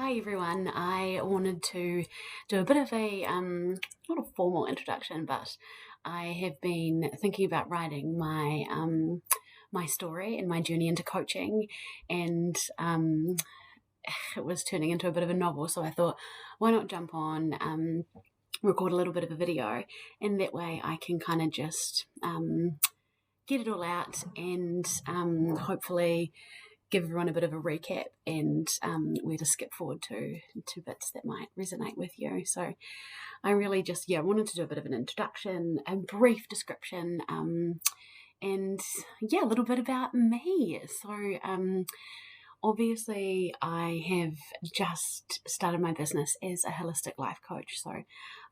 Hi everyone. I wanted to do a bit of a not a formal introduction, but I have been thinking about writing my story and my journey into coaching, and it was turning into a bit of a novel. So I thought, why not jump on, record a little bit of a video, and that way I can kind of just get it all out and hopefully give everyone a bit of a recap and where to skip forward to bits that might resonate with you. So I really just wanted to do a bit of an introduction, a brief description, and a little bit about me. So obviously I have just started my business as a holistic life coach, so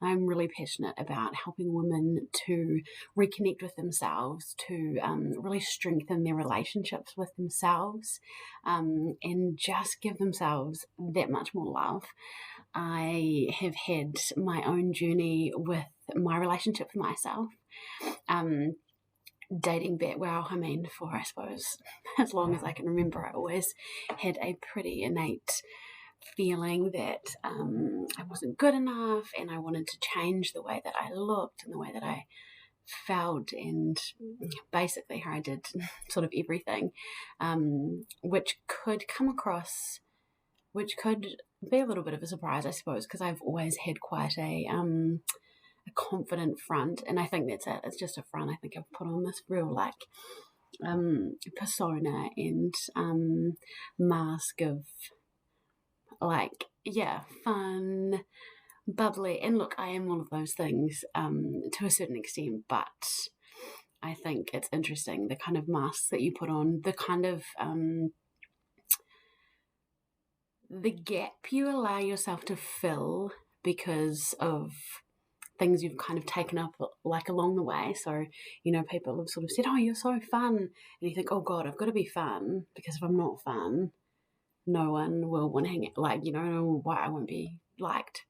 I'm really passionate about helping women to reconnect with themselves, to really strengthen their relationships with themselves, and just give themselves that much more love. I have had my own journey with my relationship with myself, dating back, for I suppose as long as I can remember. I always had a pretty innate feeling that I wasn't good enough, and I wanted to change the way that I looked and the way that I felt, and basically how I did sort of everything, which could be a little bit of a surprise, I suppose, because I've always had quite a confident front, and I think that's it. It's just a front. I think I've put on this real persona and mask of fun, bubbly, and look, I am all of those things to a certain extent, but I think it's interesting the kind of masks that you put on, the kind of the gap you allow yourself to fill because of things you've kind of taken up along the way. So, people have sort of said, oh, you're so fun. And you think, oh God, I've got to be fun, because if I'm not fun, no one will want to hang out, why I won't be liked.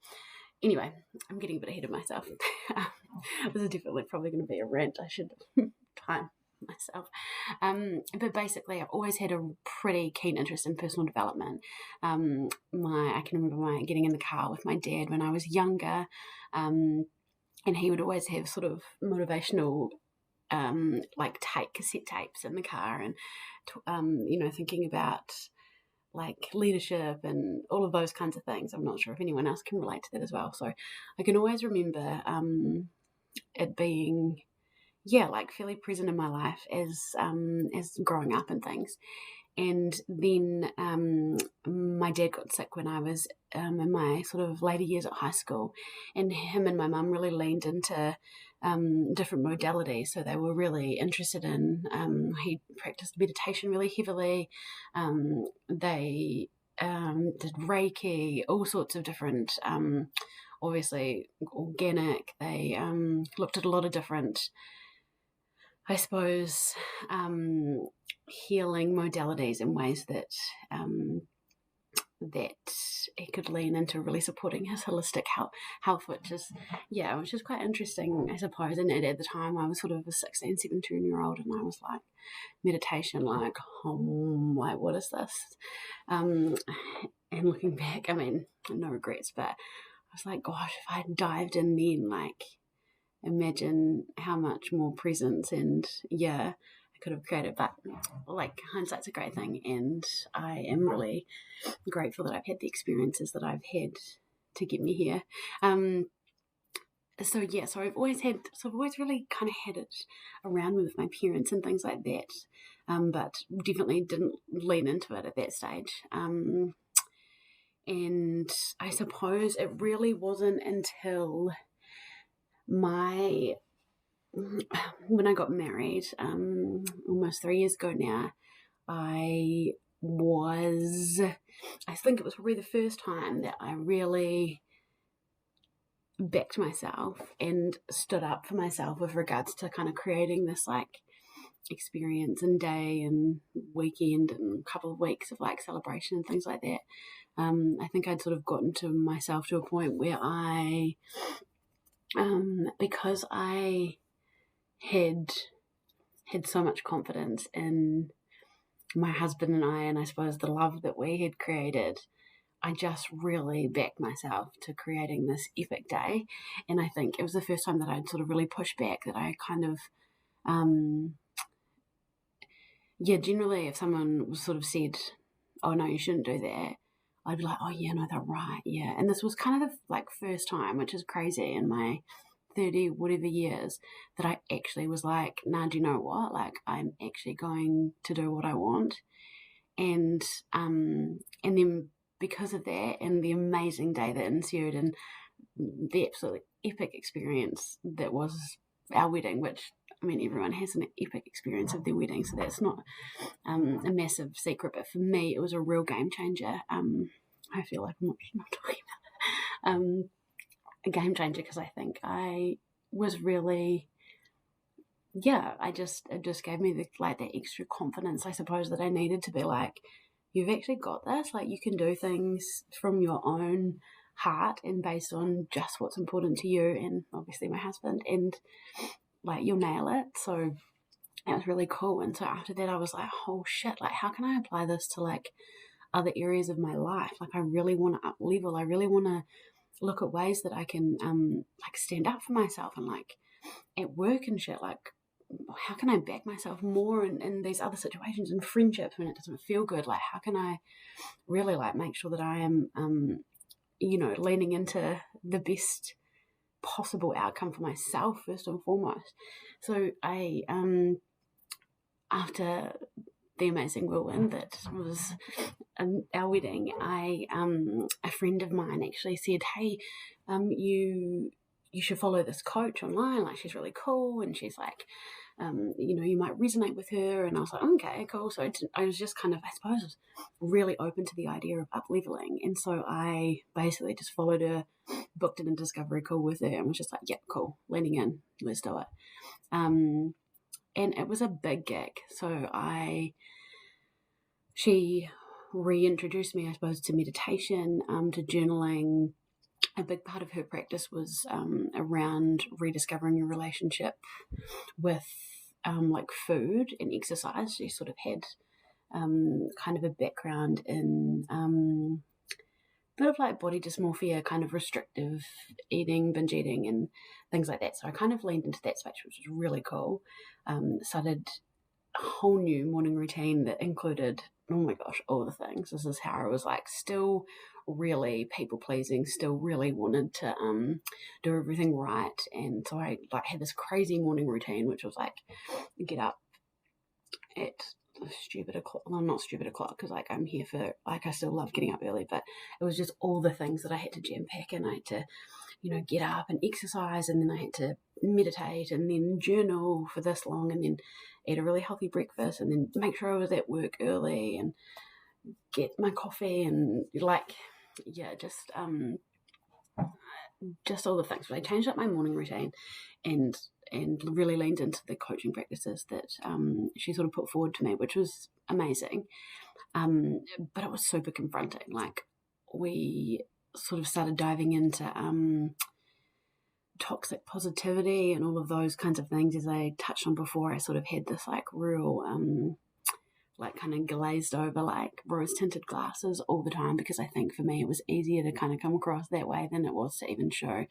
Anyway, I'm getting a bit ahead of myself. This is definitely probably going to be a rant. I should time myself. But basically, I've always had a pretty keen interest in personal development. I can remember getting in the car with my dad when I was younger, and he would always have sort of motivational cassette tapes in the car, and thinking about leadership and all of those kinds of things. I'm not sure if anyone else can relate to that as well. So I can always remember it being fairly present in my life as growing up and things. And then my dad got sick when I was in my sort of later years at high school, and him and my mum really leaned into different modalities. So they were really interested in, he practiced meditation really heavily. They did Reiki, all sorts of different, obviously organic. They looked at a lot of different, I suppose, healing modalities in ways that he could lean into really supporting his holistic health, which is quite interesting, I suppose. And at the time, I was sort of a 16, 17-year-old, and I was like, meditation, what is this? And looking back, no regrets, but I was like, gosh, if I had dived in then, imagine how much more presence and I could have created. But hindsight's a great thing, and I am really grateful that I've had the experiences that I've had to get me here. So I've always really kind of had it around me with my parents and things like that, but definitely didn't lean into it at that stage. And I suppose it really wasn't until when I got married almost 3 years ago now, I think it was probably the first time that I really backed myself and stood up for myself with regards to kind of creating this experience and day and weekend and a couple of weeks of celebration and things like that. I think I'd sort of gotten to myself to a point where because I had so much confidence in my husband and I suppose the love that we had created, I just really backed myself to creating this epic day. And I think it was the first time that I'd sort of really pushed back, that I kind of, generally if someone was sort of said, oh no, you shouldn't do that, I'd be like, oh yeah, no, they're right, yeah. And this was kind of the like first time, which is crazy, in my 30 whatever years, that I actually was like, nah, do you know what? Like, I'm actually going to do what I want. And then because of that, and the amazing day that ensued, and the absolutely epic experience that was our wedding, which, I mean, everyone has an epic experience of their wedding, so that's not a massive secret. But for me, it was a real game changer. I feel like I'm not talking about a game changer, because I think I was really, it just gave me that extra confidence, I suppose, that I needed, to be like, you've actually got this. Like, you can do things from your own heart and based on just what's important to you and obviously my husband, and like, you'll nail it. So that was really cool. And so after that, I was like, oh shit, like, how can I apply this to like other areas of my life? Like, I really want to up level. I really want to look at ways that I can like stand up for myself, and like at work and shit, like, how can I back myself more in these other situations, in friendships when it doesn't feel good? Like, how can I really like make sure that I am leaning into the best possible outcome for myself first and foremost? So I after the amazing whirlwind that was our wedding, a friend of mine actually said, hey, you should follow this coach online, like, she's really cool, and she's like, you might resonate with her. And I was like, okay, cool. So I was just kind of, I suppose, really open to the idea of up-leveling. And so I basically just followed her, booked in a discovery call with her, and was just like, yep, cool, leaning in, let's do it. And it was a big gig. So she reintroduced me, I suppose, to meditation, to journaling. A big part of her practice was around rediscovering your relationship with like food and exercise. She sort of had kind of a background in bit of like body dysmorphia, kind of restrictive eating, binge eating, and things like that. So I kind of leaned into that space, which was really cool. Started a whole new morning routine that included, oh my gosh, all the things. This is how I was like still really people pleasing, still really wanted to do everything right. And so I like had this crazy morning routine, which was like get up at stupid o'clock. Well, not stupid o'clock, because like I'm here for, like, I still love getting up early, but it was just all the things that I had to jam pack, and I had to get up and exercise, and then I had to meditate, and then journal for this long, and then eat a really healthy breakfast, and then make sure I was at work early and get my coffee, and like, just all the things. But I changed up my morning routine and really leaned into the coaching practices that she sort of put forward to me, which was amazing. But it was super confronting. Like, we sort of started diving into toxic positivity and all of those kinds of things. As I touched on before, I sort of had this like real like kind of glazed over, like rose tinted glasses all the time, because I think for me it was easier to kind of come across that way than it was to even show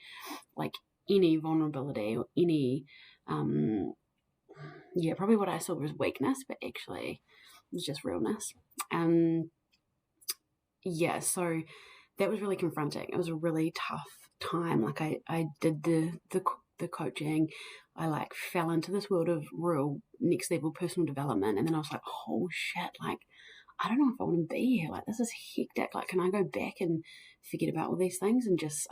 like any vulnerability or any probably what I saw was weakness, but actually it was just realness. So that was really confronting. It was a really tough time. Like, I did the coaching. I like fell into this world of real next level personal development, and then I was like, oh shit, like, I don't know if I want to be here. Like, this is hectic. Like, can I go back and forget about all these things and just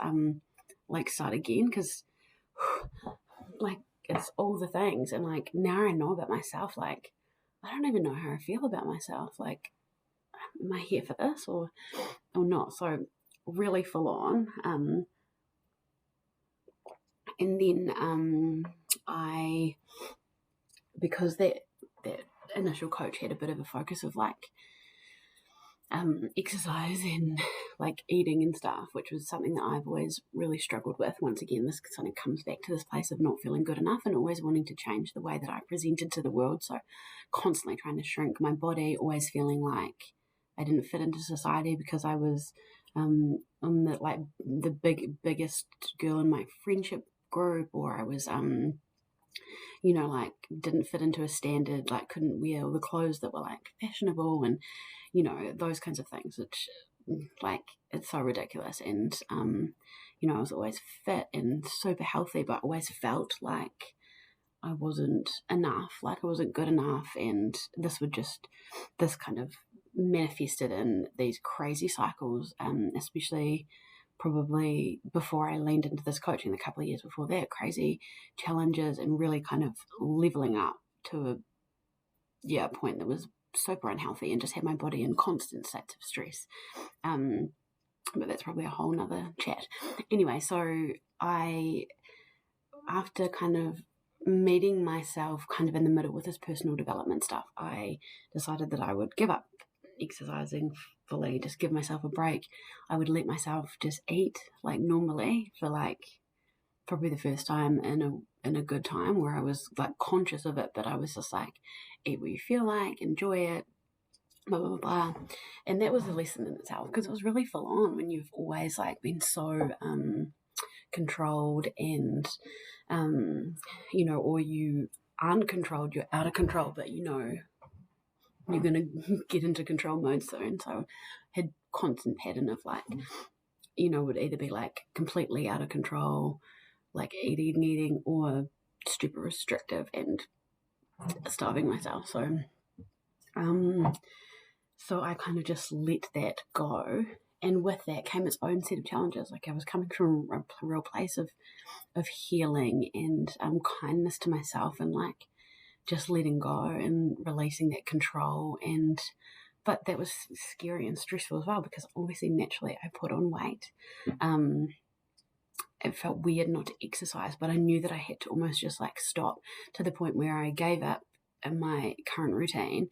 like start again? Because like, it's all the things, and like, now I know about myself, like, I don't even know how I feel about myself. Like, am I here for this or not? So really full on. And then because that initial coach had a bit of a focus of like exercise and like eating and stuff, which was something that I've always really struggled with. Once again, this kind of comes back to this place of not feeling good enough and always wanting to change the way that I presented to the world. So constantly trying to shrink my body, always feeling like I didn't fit into society because I was I'm the biggest girl in my friendship group, or I was like didn't fit into a standard, like couldn't wear all the clothes that were like fashionable, and those kinds of things, which like it's so ridiculous. And I was always fit and super healthy, but always felt like I wasn't enough, like I wasn't good enough, and this kind of manifested in these crazy cycles, especially probably before I leaned into this coaching, the couple of years before that, crazy challenges and really kind of leveling up to a point that was super unhealthy and just had my body in constant states of stress. But that's probably a whole nother chat. Anyway, so after kind of meeting myself kind of in the middle with this personal development stuff, I decided that I would give up exercising fully, just give myself a break. I would let myself just eat like normally for like probably the first time in a good time, where I was like conscious of it, but I was just like, eat what you feel like, enjoy it, blah blah blah. And that was a lesson in itself, because it was really full on when you've always like been so controlled, and or you aren't controlled, you're out of control, but you're going to get into control mode soon. So I had constant pattern of like, would either be like completely out of control, like eating, or super restrictive and starving myself. So I kind of just let that go. And with that came its own set of challenges. Like I was coming from a real place of healing and kindness to myself, and like just letting go and releasing that control. But that was scary and stressful as well, because obviously naturally I put on weight. It felt weird not to exercise, but I knew that I had to almost just like stop, to the point where I gave up in my current routine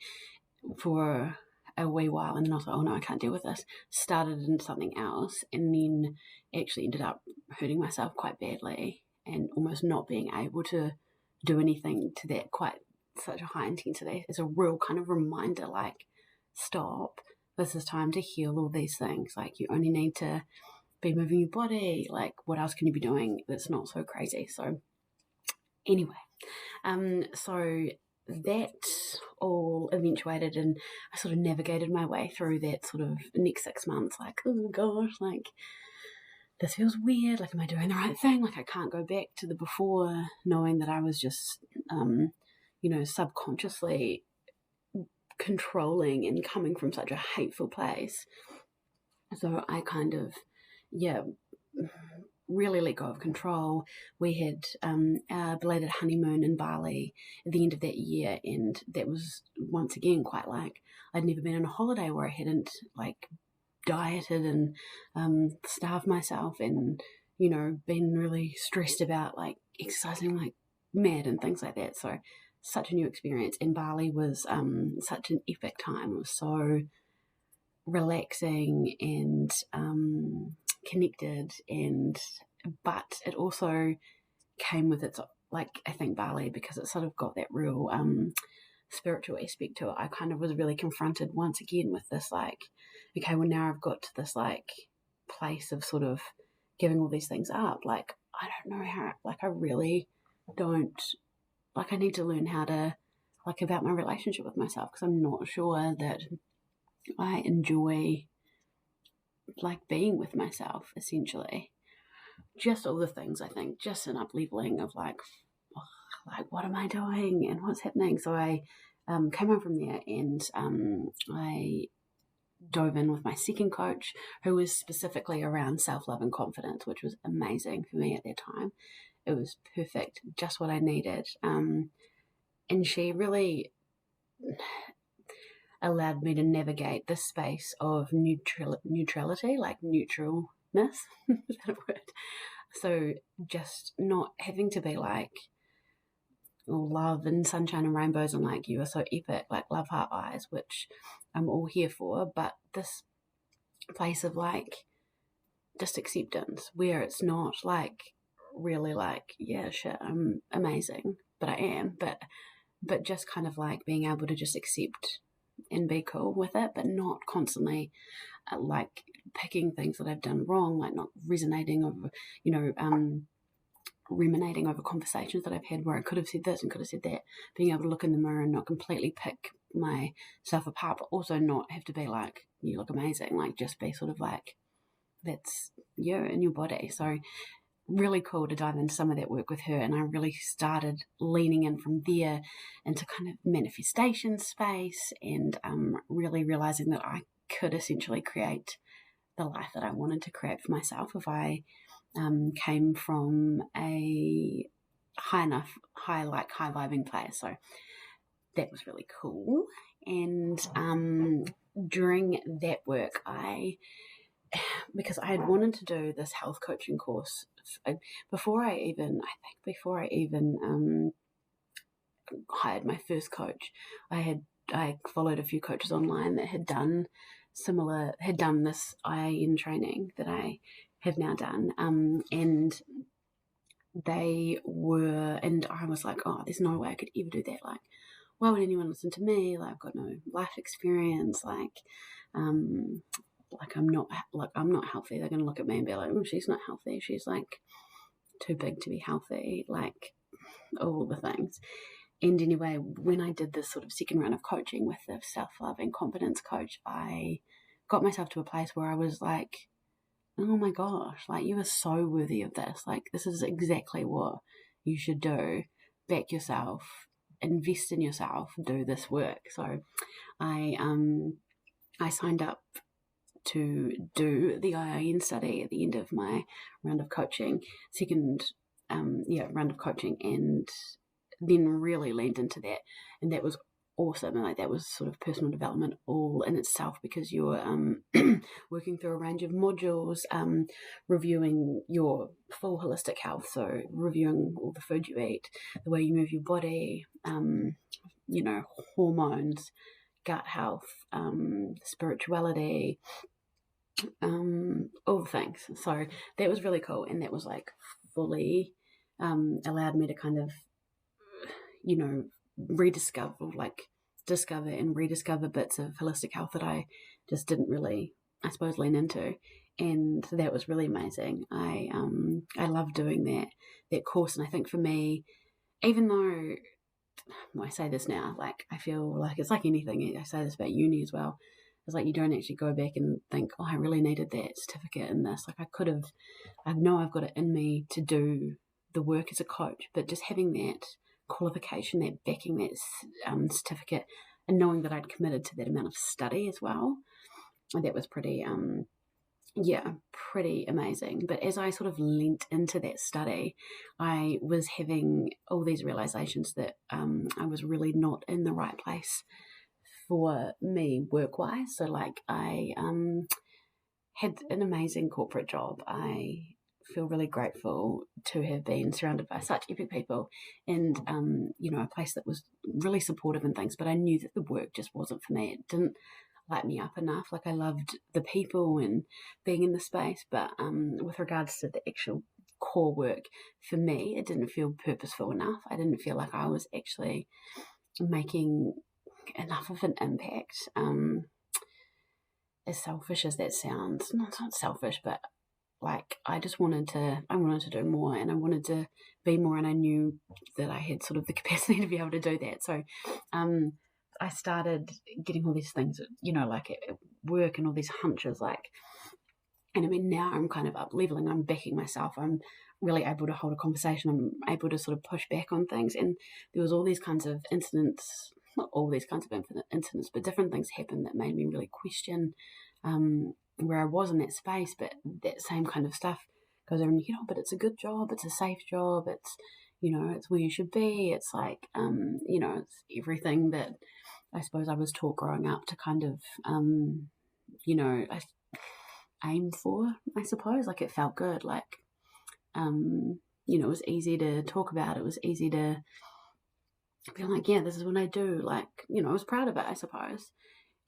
for a wee while, and then I was like, oh no, I can't deal with this. Started into something else, and then actually ended up hurting myself quite badly and almost not being able to do anything to that quite such a high intensity. It's a real kind of reminder, like, stop. This is time to heal all these things. Like, you only need to be moving your body. Like, what else can you be doing that's not so crazy? So anyway, so that all eventuated, and I sort of navigated my way through that sort of next 6 months, like, oh gosh, like, this feels weird, like, am I doing the right thing? Like, I can't go back to the before, knowing that I was just, subconsciously controlling and coming from such a hateful place. So I kind of, really let go of control. We had our belated honeymoon in Bali at the end of that year, and that was once again quite like, I'd never been on a holiday where I hadn't like dieted and starved myself and been really stressed about like exercising like mad and things like that. So such a new experience, and Bali was such an epic time. It was so relaxing and connected, but it also came with its, like, I think Bali, because it sort of got that real spiritual aspect to it, I kind of was really confronted once again with this, like, okay, well, now I've got to this like place of sort of giving all these things up. Like, I don't know how, like, I really don't, like, I need to learn how to, like, about my relationship with myself, because I'm not sure that I enjoy like being with myself, essentially. Just all the things, I think, just an up-leveling of like, what am I doing and what's happening? So I came home from there, and I dove in with my second coach, who was specifically around self-love and confidence, which was amazing for me at that time. It was perfect, just what I needed. And she really allowed me to navigate the space of neutrality, like neutralness, is that a word? So just not having to be like, all love and sunshine and rainbows and like, you are so epic, like love heart eyes, which I'm all here for, but this place of like just acceptance, where it's not like really like, yeah, shit, I'm amazing, but I am, but just kind of like being able to just accept and be cool with it, but not constantly like picking things that I've done wrong, like not resonating over, ruminating over conversations that I've had where I could have said this and could have said that, being able to look in the mirror and not completely pick myself apart, but also not have to be like, you look amazing, like just be sort of like, that's you and your body. So really cool to dive into some of that work with her, and I really started leaning in from there into kind of manifestation space, and really realizing that I could essentially create the life that I wanted to create for myself if I came from a high vibing place. So that was really cool. And during that work, because I had wanted to do this health coaching course before I even hired my first coach. I followed a few coaches online that had done this IAN training that I have now done, and I was like, oh, there's no way I could ever do that. Like, why would anyone listen to me? Like, I've got no life experience. I'm not healthy. They're going to look at me and be like, oh, she's not healthy. She's like too big to be healthy. Like all the things. And anyway, when I did this sort of second round of coaching with the self-love and confidence coach, I got myself to a place where I was like, oh my gosh, like you are so worthy of this. Like this is exactly what you should do. Back yourself, invest in yourself, do this work. So I signed up to do the IIN study at the end of my round of coaching, round of coaching, and then really leaned into that. And that was awesome. And like that was sort of personal development all in itself, because you're working through a range of modules, reviewing your full holistic health. So reviewing all the food you eat, the way you move your body, hormones, gut health, spirituality, all the things. So that was really cool, and that was like fully allowed me to kind of discover and rediscover bits of holistic health that I just didn't really, I suppose, lean into. And that was really amazing. I love doing that course. And I think for me, even though I say this now, like I feel like it's like anything, I say this about uni as well, it's like you don't actually go back and think, oh, I really needed that certificate in this. Like I know I've got it in me to do the work as a coach, but just having that qualification, that backing, that certificate, and knowing that I'd committed to that amount of study as well, and that was pretty amazing. But as I sort of leant into that study, I was having all these realizations that I was really not in the right place for me work-wise. So like I had an amazing corporate job. I feel really grateful to have been surrounded by such epic people, and a place that was really supportive and things, but I knew that the work just wasn't for me. It didn't light me up enough. Like I loved the people and being in the space, but with regards to the actual core work, for me it didn't feel purposeful enough. I didn't feel like I was actually making enough of an impact. As selfish as that sounds, not selfish, but like I wanted to do more, and I wanted to be more, and I knew that I had sort of the capacity to be able to do that. So I started getting all these things, like at work, and all these hunches, like, and I mean, now I'm kind of up leveling, I'm backing myself, I'm really able to hold a conversation, I'm able to sort of push back on things. And there was all these kinds of incidents, not all these kinds of incidents, but different things happened that made me really question where I was in that space. But that same kind of stuff goes over in your head, but it's a good job, it's a safe job, it's, it's where you should be. It's like, it's everything that I suppose I was taught growing up to kind of, I aim for, I suppose. Like it felt good, like, it was easy to talk about, it was easy to be like, yeah, this is what I do, like, I was proud of it, I suppose.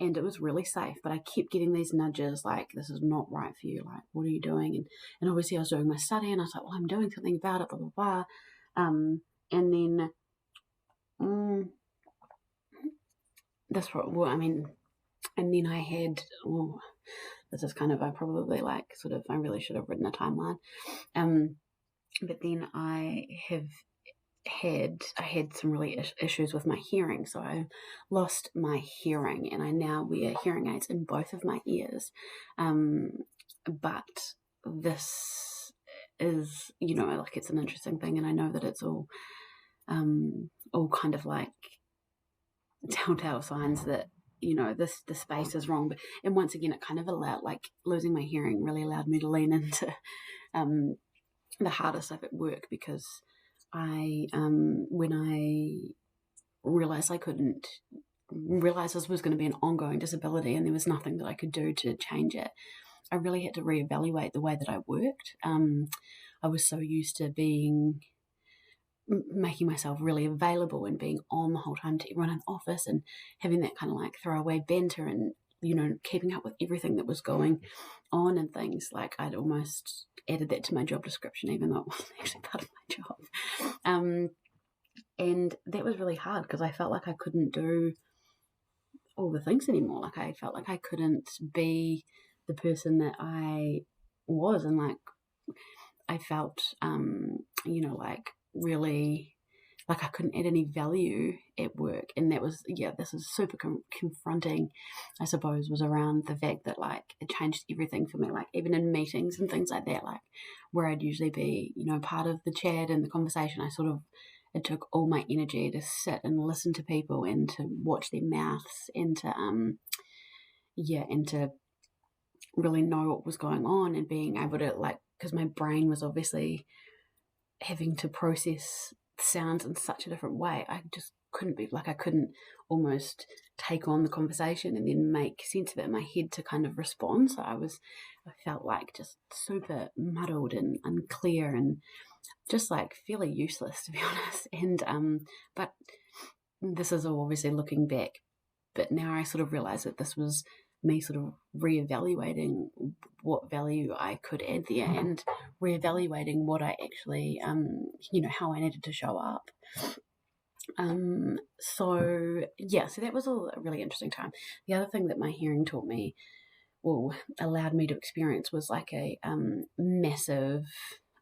And it was really safe, but I kept getting these nudges like, this is not right for you, like, what are you doing? And obviously I was doing my study, and I was like, well, I'm doing something about it, blah, blah, blah. And then and then I had This is kind of, I probably I really should have written a timeline. But then I had some really issues with my hearing, so I lost my hearing, and I now wear hearing aids in both of my ears. But this is, it's an interesting thing, and I know that it's all kind of like telltale signs that the space is wrong. But and once again, it kind of allowed, like, losing my hearing really allowed me to lean into the harder stuff at work, because when I realized this was going to be an ongoing disability and there was nothing that I could do to change it, I really had to reevaluate the way that I worked. I was so used to making myself really available and being on the whole time to everyone in the office and having that kind of like throwaway banter and, keeping up with everything that was going on and things. Like, I'd almost added that to my job description, even though it wasn't actually part of my job. And that was really hard, because I felt like I couldn't do all the things anymore. Like, I felt like I couldn't be the person that I was, and like I felt really like I couldn't add any value at work. And that was, this is super confronting, I suppose, was around the fact that, like, it changed everything for me. Like, even in meetings and things like that, like where I'd usually be, part of the chat and the conversation, it took all my energy to sit and listen to people and to watch their mouths and to really know what was going on, and being able to, like, because my brain was obviously having to process sounds in such a different way. I just couldn't be, like, I couldn't almost take on the conversation and then make sense of it in my head to kind of respond. So I felt like just super muddled and unclear and just like fairly useless, to be honest. And but this is all obviously looking back, but now I sort of realize that this was me sort of reevaluating what value I could add there, and reevaluating what I actually, how I needed to show up. So that was all a really interesting time. The other thing that my hearing taught me, allowed me to experience, was like a massive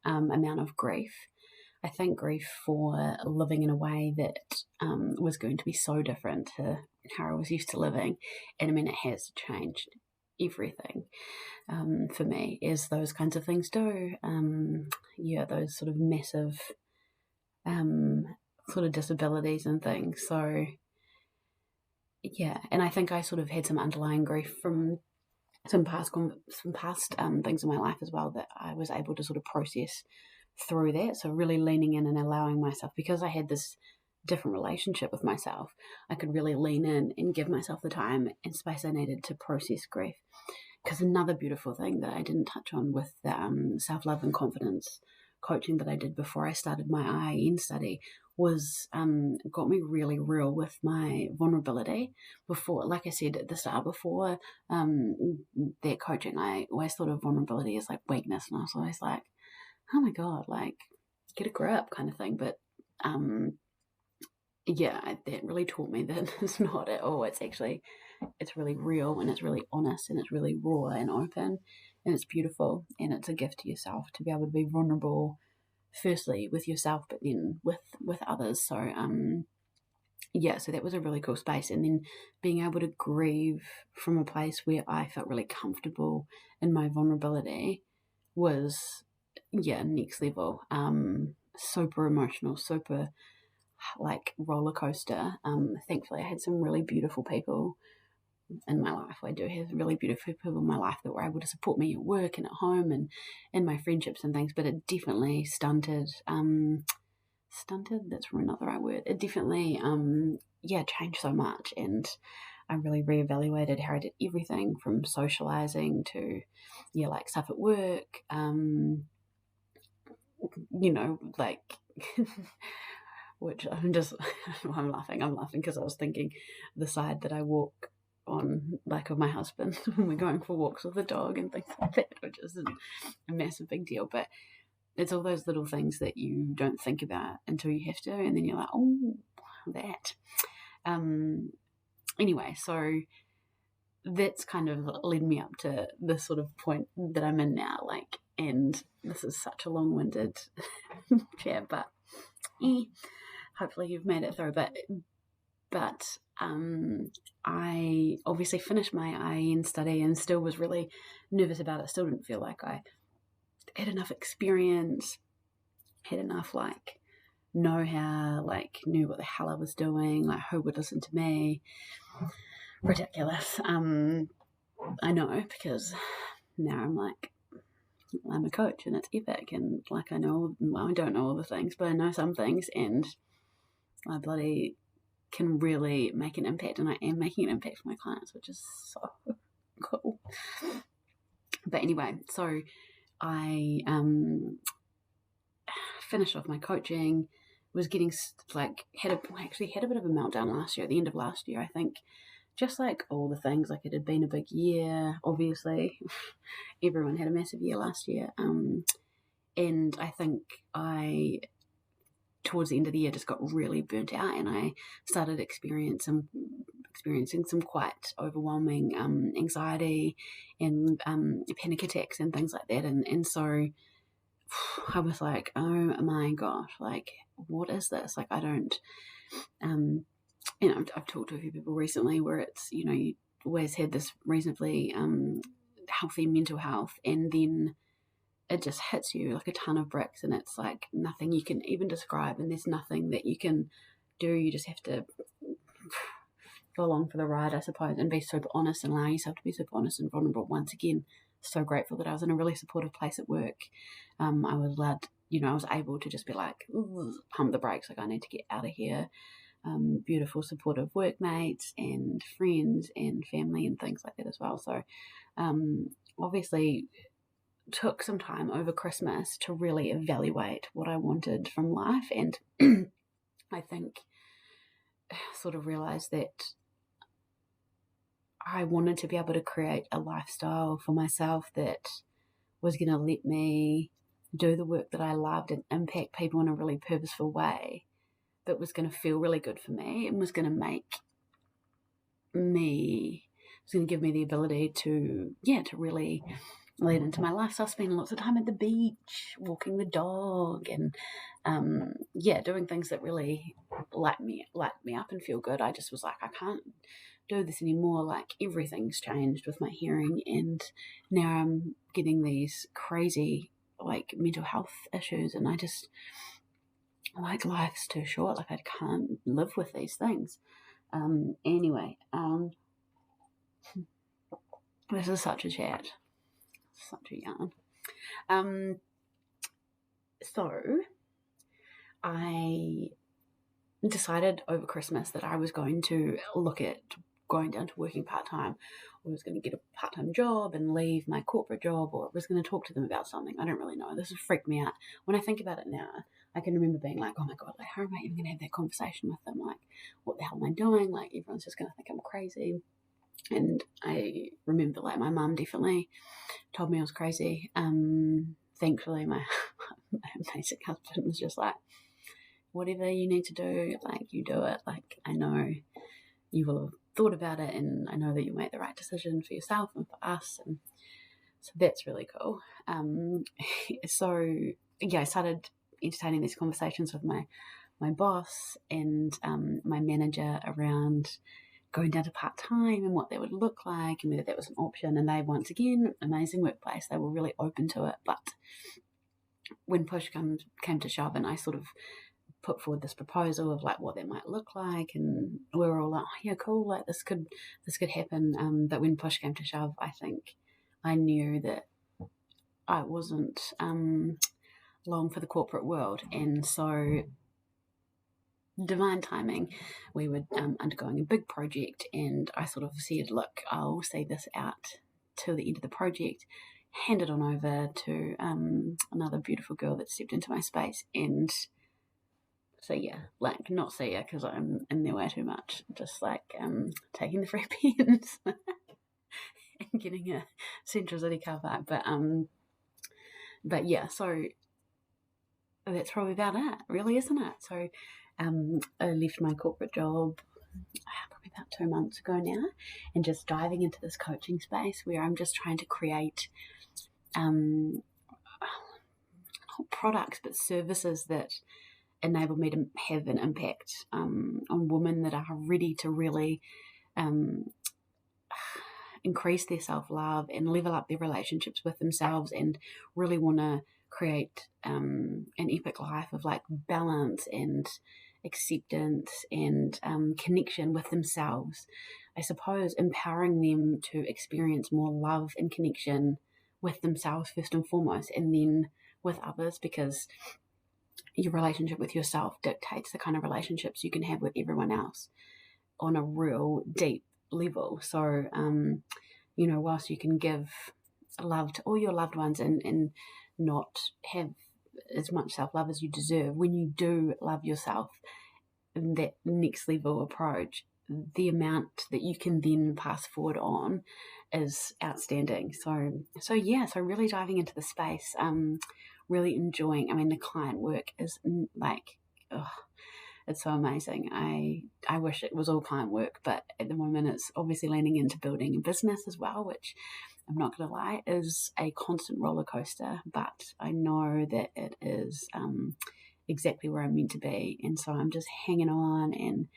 amount of grief. I think grief for living in a way that was going to be so different to how I was used to living. And I mean, it has changed everything for me, as those kinds of things do. Those sort of massive sort of disabilities and things. So, and I think I sort of had some underlying grief from some past things in my life as well, that I was able to sort of process through that. So really leaning in and allowing myself, because I had this different relationship with myself, I could really lean in and give myself the time and space I needed to process grief. Because another beautiful thing that I didn't touch on with the self-love and confidence coaching that I did before I started my IIN study was got me really real with my vulnerability. Before, like I said at the start, before that coaching, I always thought of vulnerability as like weakness, and I was always like, oh my God, like, get a grip kind of thing. But that really taught me that it's not at all. It's really real, and it's really honest, and it's really raw and open, and it's beautiful, and it's a gift to yourself to be able to be vulnerable, firstly with yourself, but then with others. So so that was a really cool space. And then being able to grieve from a place where I felt really comfortable in my vulnerability was next level. Super emotional, super like roller coaster. Thankfully I had some really beautiful people in my life. I do have really beautiful people in my life that were able to support me at work and at home and in my friendships and things, but it definitely stunted, that's another right word. It definitely changed so much, and I really reevaluated how I did everything from socializing to like stuff at work, like which I'm laughing because I was thinking the side that I walk on, like, of my husband when we're going for walks with the dog and things like that, which isn't a massive big deal, but it's all those little things that you don't think about until you have to, and then you're like, oh, that. Anyway, so that's kind of led me up to this sort of point that I'm in now. Like, and this is such a long-winded chat, but hopefully you've made it through. But I obviously finished my IEN study and still was really nervous about it. Still didn't feel like I had enough experience, had enough like know-how, like knew what the hell I was doing, like who would listen to me. Ridiculous. I know, because now I'm a coach and it's epic, and like I don't know all the things, but I know some things, and I bloody can really make an impact, and I am making an impact for my clients, which is so cool. But anyway, so I finished off my coaching, was getting like had a bit of a meltdown last year, at the end of last year, I think. Just like all the things, like it had been a big year, obviously. Everyone had a massive year last year. And I think towards the end of the year, just got really burnt out, and I started experiencing some quite overwhelming anxiety and panic attacks and things like that. And so I was like, oh my gosh, like, what is this? Like, I don't... I've talked to a few people recently where it's, you always had this reasonably healthy mental health, and then it just hits you like a ton of bricks, and it's like nothing you can even describe, and there's nothing that you can do. You just have to go along for the ride, I suppose, and be super honest and allow yourself to be super honest and vulnerable. Once again, so grateful that I was in a really supportive place at work. I was allowed, I was able to just be like, pump the brakes, like I need to get out of here. Beautiful supportive workmates and friends and family and things like that as well. So obviously took some time over Christmas to really evaluate what I wanted from life, and I think sort of realized that I wanted to be able to create a lifestyle for myself that was going to let me do the work that I loved and impact people in a really purposeful way, that was going to feel really good for me, and was going to give me the ability to really lead into my lifestyle, spending lots of time at the beach, walking the dog, and doing things that really light me up and feel good. I just was like, I can't do this anymore. Like, everything's changed with my hearing, and now I'm getting these crazy like mental health issues, and I just... like, life's too short. Like, I can't live with these things. Anyway, this is such a chat, such a yarn. So I decided over Christmas that I was going to look at going down to working part-time. I was going to get a part-time job and leave my corporate job, or I was going to talk to them about something. I don't really know. This has freaked me out. When I think about it now, I can remember being like, oh my God, like, how am I even going to have that conversation with them? Like, what the hell am I doing? Like, everyone's just going to think I'm crazy. And I remember, like, my mum definitely told me I was crazy. Thankfully, my basic husband was just like, whatever you need to do, like, you do it. Like, I know you will have thought about it, and I know that you'll make the right decision for yourself and for us. And so that's really cool. I started entertaining these conversations with my boss and my manager around going down to part-time and what that would look like and whether that was an option. And they, once again, amazing workplace, they were really open to it. But when push came to shove, and I sort of put forward this proposal of like what that might look like, and we were all like, oh yeah, cool, like this could happen. But when push came to shove, I think I knew that I wasn't long for the corporate world. And so, divine timing, we were undergoing a big project, and I sort of said, look, I'll see this out till the end of the project, hand it on over to another beautiful girl that stepped into my space, and see ya. Like, not see ya because I'm in there way too much, just like taking the free pens and getting a Central City car park. But yeah, so that's probably about it, really, isn't it? So I left my corporate job probably about 2 months ago now, and just diving into this coaching space where I'm just trying to create not products but services that enable me to have an impact on women that are ready to really increase their self-love and level up their relationships with themselves, and really want to create an epic life of like balance and acceptance and connection with themselves. I suppose empowering them to experience more love and connection with themselves first and foremost, and then with others, because your relationship with yourself dictates the kind of relationships you can have with everyone else on a real deep level. So, whilst you can give love to all your loved ones and not have as much self-love as you deserve, when you do love yourself in that next level approach, the amount that you can then pass forward on is outstanding. So really diving into the space, really enjoying. I mean, the client work is like, it's so amazing. I wish it was all client work, but at the moment it's obviously leaning into building a business as well, which I'm not going to lie is a constant roller coaster, but I know that it is exactly where I'm meant to be. And so I'm just hanging on and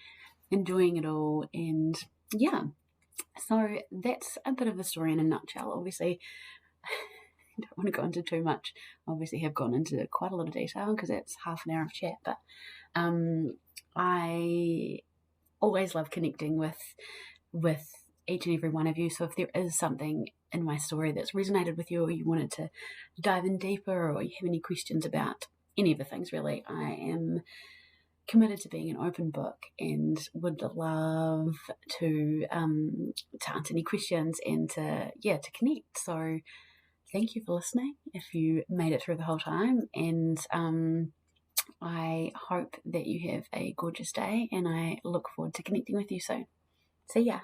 enjoying it all. And yeah, so that's a bit of the story in a nutshell. Obviously, I don't want to go into too much. Obviously have gone into quite a lot of detail because it's half an hour of chat, but I always love connecting with each and every one of you. So if there is something in my story that's resonated with you, or you wanted to dive in deeper, or you have any questions about any of the things, really, I am committed to being an open book and would love to answer any questions and to connect. So thank you for listening if you made it through the whole time, and I hope that you have a gorgeous day, and I look forward to connecting with you soon. See ya.